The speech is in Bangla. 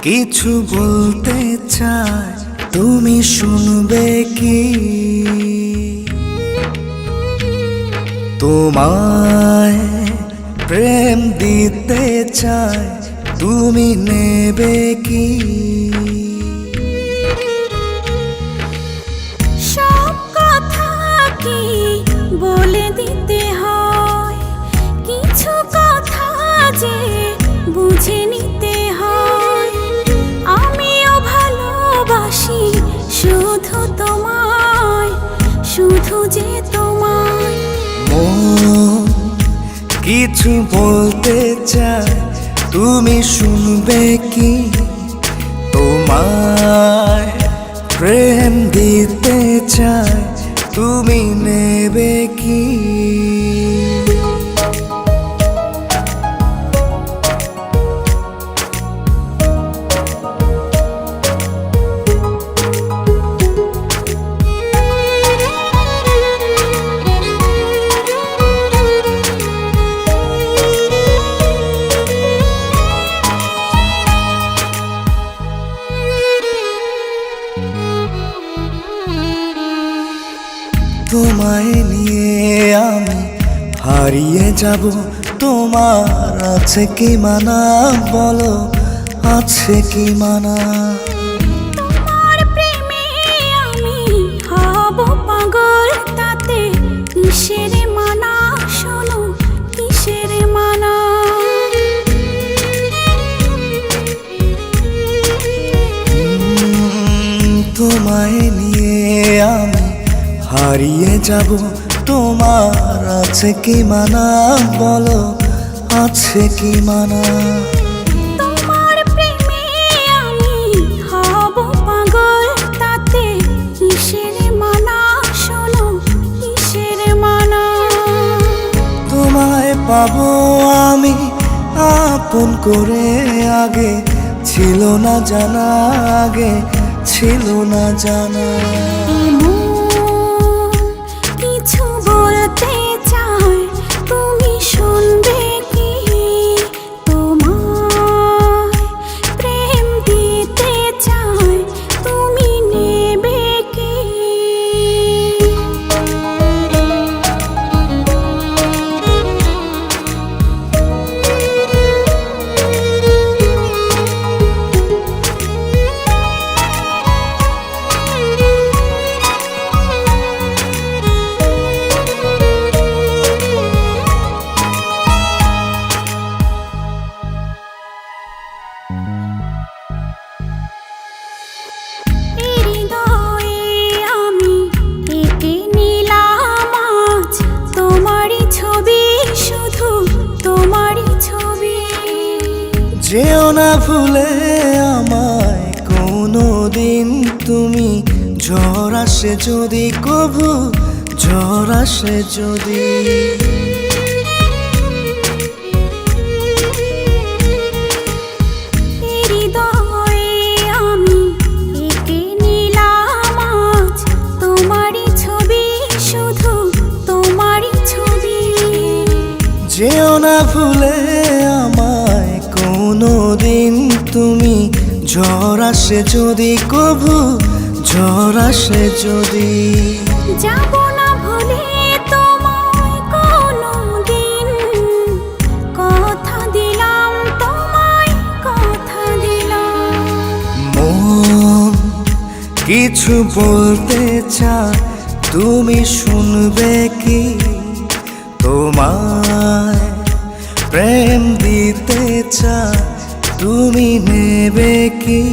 কিছু বলতে চাই, তুমি শুনবে কি? তোমায় প্রেম দিতে চাই, তুমি নেবে কি? সব কথা কি বলে দিতে হয়? কিছু কথা যে বুঝে নিতে হয়। আমিও ভালোবাসি শুধু তোমায়, শুধু যে তোমায়। মন কিছু বলতে চাই, তুমি শুনবে কি? তোমায় প্রেম দিতে চাই, তুমি নেবে কি? তোমায় নিয়ে আমি হারিয়ে যাব, তোমার আছে কি মানা? বলো, আছে কি মানা? তোমার প্রেমে আমি হব পাগল, তাতে কিসের মানা? শোনো, কিসের মানা? তোমায় নিয়ে আমি হারিয়ে যাব, তোমার আছে কি মানা? বলো, আছে কি মানা? তোমার প্রেমে আমি হব পাগল, তাতে কিসের মানা? শোনো, কিসের মানা? তোমায় পাবো আমি আপন করে, আগে ছিল না জানা, আগে ছিল না জানা। কিছু বলতে চাই, তুমি শুনবে কি? তোমায় প্রেম দিতে চাই, তুমি নেবে কি? হৃদয়ে আমি এঁকে নিলাম আজ তোমারই ছবি, শুধু তোমারই ছবি। যেও না ভুলে আমায় কোনো দিন তুমি, ঝড় আসে যদি কভু, ঝড় আসে যদি। হৃদয়ে আমি এঁকে নিলাম আজ তোমারই ছবি, শুধু তোমারই ছবি। যেও না ভুলে আমায় কোনো দিন তুমি, ঝড় আসে যদি কভু, ঝড় আসে যদি। যাব না ভুলে তোমায় কোনো দিন, কথা দিলাম তোমায়, কথা দিলাম। মন কিছু বলতে চাই, তুমি শুনবে কি? তোমায় প্রেম দিতে চাই, তুমি নেবে কি?